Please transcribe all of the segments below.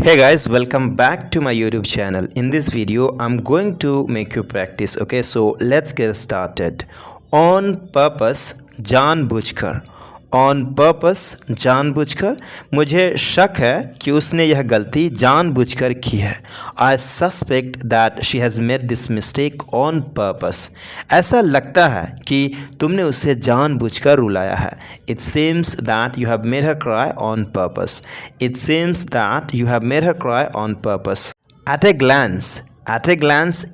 Hey guys, welcome back to my YouTube channel. In this video, I'm going to make you practice. Okay, so let's get started. On purpose, जानबूझकर. On purpose, जानबूझकर. मुझे शक है कि उसने यह गलती जानबूझकर की है. I suspect that she has made this mistake on purpose. ऐसा लगता है कि तुमने उसे जानबूझकर रुलाया है. It seems that you have made her cry on purpose. It seems that you have made her cry on purpose. At a glance,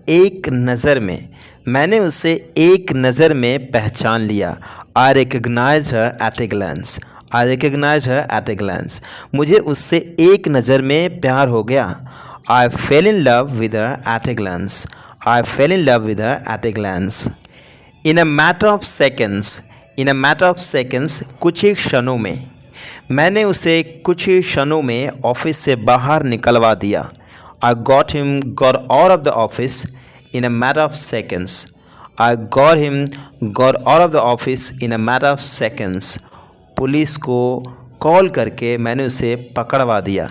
एक नज़र में. मैंने उसे एक नज़र में पहचान लिया. I recognize her at a glance. I recognize her at a glance. मुझे उससे एक नज़र में प्यार हो गया. I fell in love with her at a glance. I fell in love with her at a glance. In a matter of seconds. In a matter of seconds, कुछ ही क्षणों में. मैंने उसे कुछ ही क्षणों में ऑफिस से बाहर निकलवा दिया. I got out of the office in a matter of seconds. I got out of the office in a matter of seconds. Police को कॉल करके मैंने उसे पकड़वा दिया.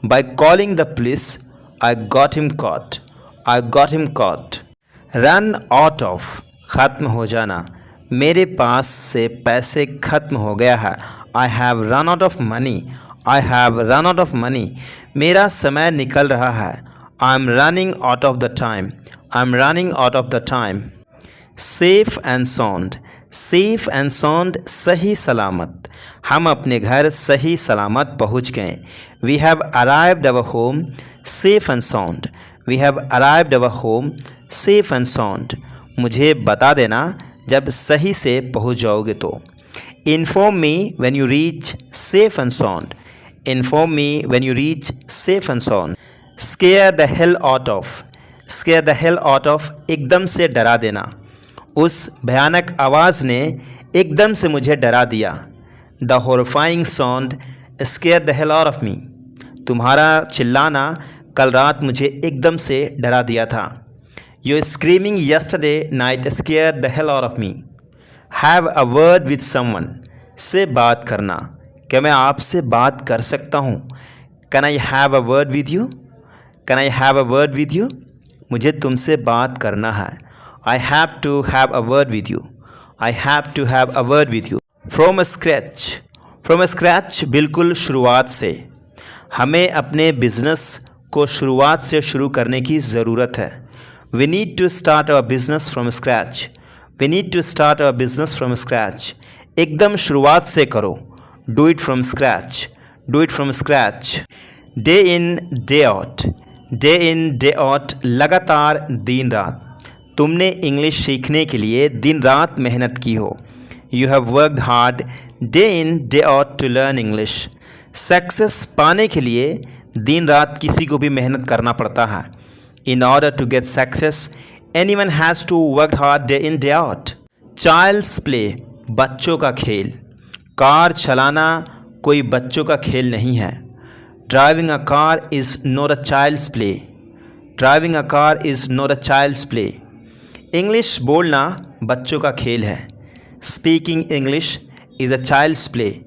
By calling the police, I got him caught. I got him caught. Run out of, ख़त्म हो जाना. मेरे पास से पैसे ख़त्म हो गया है. I have run out of money. I have run out of money. मेरा समय निकल रहा है. I am running out of the time. I am running out of the time. Safe and sound. Safe and sound, सही सलामत. हम अपने घर सही सलामत पहुंच गए. We have arrived our home safe and sound. We have arrived our home safe and sound. मुझे बता देना जब सही से पहुंच जाओगे तो. Inform me when you reach safe and sound. Inform me when you reach safe and sound. Scare the hell out of. Scare the hell out of, एकदम से डरा देना. उस भयानक आवाज़ ने एकदम से मुझे डरा दिया. The horrifying sound scared the hell out of me. तुम्हारा चिल्लाना कल रात मुझे एकदम से डरा दिया था. Your screaming yesterday night scared the hell out of me. Have a word with someone. से बात करना. क्या मैं आपसे बात कर सकता हूँ? Can I have a word with you? Can I have a word with you? मुझे तुमसे बात करना है. I have to have a word with you. I have to have a word with you. From a scratch. From a scratch, बिल्कुल शुरुआत से. हमें अपने बिजनेस को शुरुआत से शुरू करने की ज़रूरत है. We need to start our business from scratch. We need to start our business from scratch. एकदम शुरुआत से करो. Do it from scratch. Do it from scratch. Day in, day out. Day in, day out, लगातार दिन रात. तुमने English सीखने के लिए दिन रात मेहनत की हो. You have worked hard day in, day out to learn English. Success पाने के लिए दिन रात किसी को भी मेहनत करना पड़ता है. In order to get success, anyone has to work hard day in, day out. Child's play, बच्चों का खेल. कार चलाना कोई बच्चों का खेल नहीं है. Driving a car is not a child's play. Driving a car is not a child's play. English बोलना बच्चों का खेल है. Speaking English is a child's play.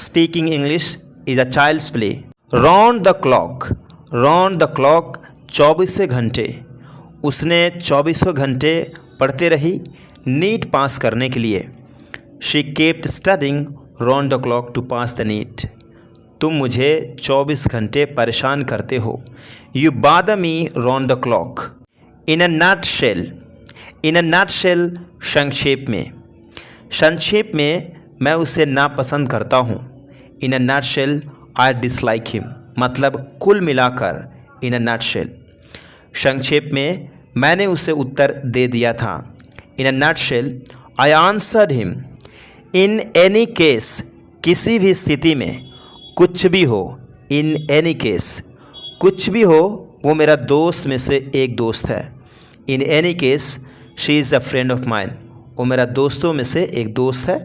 Speaking English is a child's play. Round the clock. Round the clock, 24 घंटे. उसने 24 घंटे पढ़ते रही नीट पास करने के लिए. She kept studying round the clock to pass the NEET. तुम मुझे 24 घंटे परेशान करते हो. You bother me round the clock. In a nutshell. In a nutshell, संक्षेप में. संक्षेप में मैं उसे नापसंद करता हूँ. In a nutshell, I dislike him. मतलब कुल मिलाकर in a nutshell. संक्षेप में मैंने उसे उत्तर दे दिया था. In a nutshell, I answered him. In any case, किसी भी स्थिति में. कुछ भी हो. In any case, कुछ भी हो, वो मेरा दोस्त में से एक दोस्त है. In any case, she is a friend of mine. वो मेरा दोस्तों में से एक दोस्त है.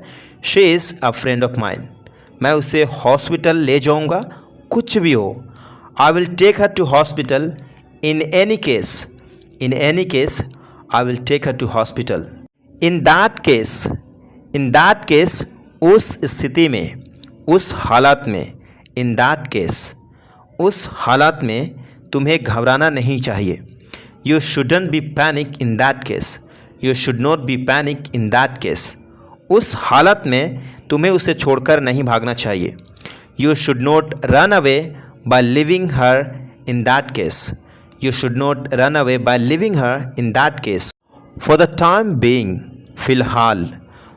She is a friend of mine. मैं उसे हॉस्पिटल ले जाऊंगा. कुछ भी हो. I will take her to hospital. In any case. In any case, I will take her to hospital. In that case. In that case, उस स्थिति में, उस हालत में. In that case, उस हालात में तुम्हें घबराना नहीं चाहिए। You shouldn't be panic in that case. You should not be panic in that case. उस हालत में तुम्हें उसे छोड़कर नहीं भागना चाहिए। You should not run away by living her in that case. You should not run away by living her in that case. For the time being, फ़िलहाल,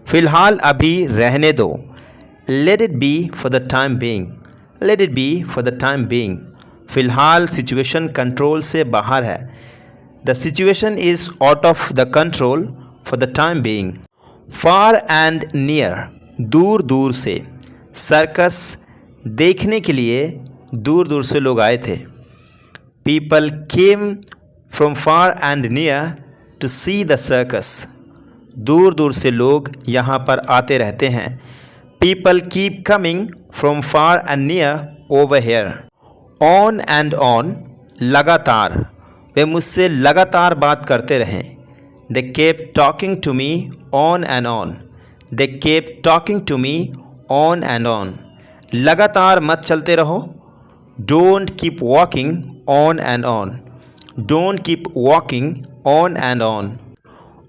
फ़िलहाल अभी रहने दो। Let it be for the time being. Let it be for the time being. फ़िलहाल situation control से बाहर है। The situation is out of the control for the time being. Far and near, दूर दूर से। सर्कस, देखने के लिए दूर दूर से लोग आए थे। People came from far and near to see the circus. दूर दूर से लोग यहाँ पर आते रहते हैं। People keep coming from far and near over here. On and on, लगातार, वे मुझसे लगातार बात करते रहें। They kept talking to me on and on. They kept talking to me on and on. लगातार मत चलते रहो। Don't keep walking on and on. Don't keep walking on and on.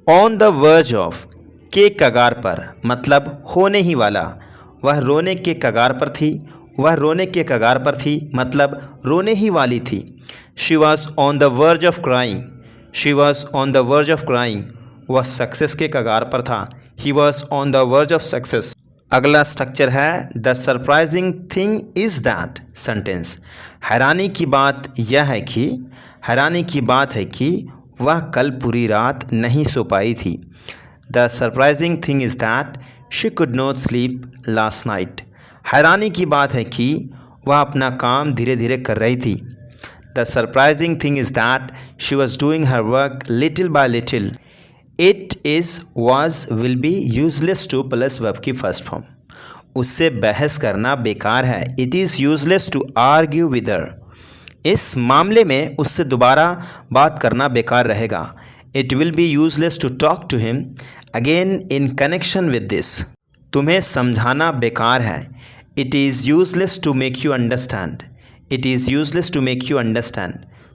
On the verge of, के कगार पर, मतलब होने ही वाला। वह रोने के कगार पर थी। वह रोने के कगार पर थी, मतलब रोने ही वाली थी। She was on the verge of crying. She was on the verge of crying. वह सक्सेस के कगार पर था। He was on the verge of success. अगला स्ट्रक्चर है the surprising thing is that sentence. हैरानी की बात यह है कि, हैरानी की बात है कि वह कल पूरी रात नहीं सो पाई थी। The surprising thing is that she could not sleep last night. हैरानी की बात है कि वह अपना काम धीरे धीरे कर रही थी। The surprising thing is that she was doing her work little by little. It is, was, will be useless to plus verb की फर्स्ट फॉर्म। उससे बहस करना बेकार है। It is useless to argue with her. इस मामले में उससे दोबारा बात करना बेकार रहेगा। It will be useless to talk to him again in connection with this. तुम्हें समझाना बेकार है। It is useless to make you understand. It is useless to make you understand.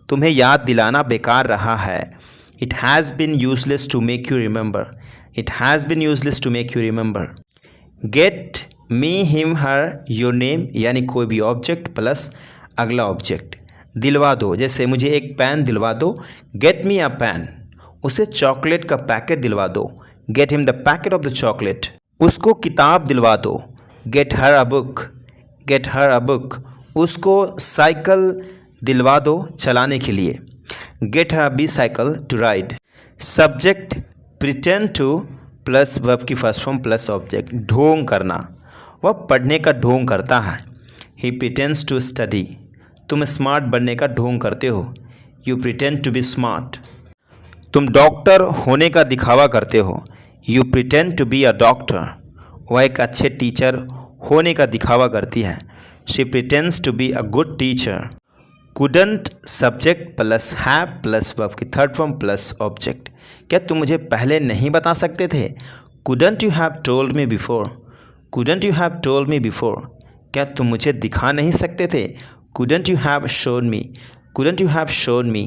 तुम्हें याद दिलाना बेकार रहा है। It has been useless to make you remember. It has been useless to make you remember. Get, me, him, her, your name, यानी कोई भी object plus अगला ऑब्जेक्ट। दिलवा दो, जैसे मुझे एक पेन दिलवा दो। Get me a pen. उसे चॉकलेट का पैकेट दिलवा दो। Get him the packet of the chocolate. उसको किताब दिलवा दो। Get her a book. Get her a book. उसको साइकिल दिलवा दो चलाने के लिए। Get her a bicycle to ride. Subject pretend to plus verb की फर्स्ट फॉर्म प्लस ऑब्जेक्ट। ढोंग करना, वह पढ़ने का ढोंग करता है। He pretends to study. तुम स्मार्ट बनने का ढोंग करते हो। You pretend to be smart. तुम डॉक्टर होने का दिखावा करते हो। You pretend to be a doctor. वह एक अच्छे टीचर होने का दिखावा करती है। She pretends to be a good teacher. Couldn't, subject plus have plus verb की थर्ड फॉर्म प्लस ऑब्जेक्ट। क्या तुम मुझे पहले नहीं बता सकते थे? Couldn't you have told me before. Couldn't you have told me before. क्या तुम मुझे दिखा नहीं सकते थे? Couldn't you have shown me? Couldn't you have shown me?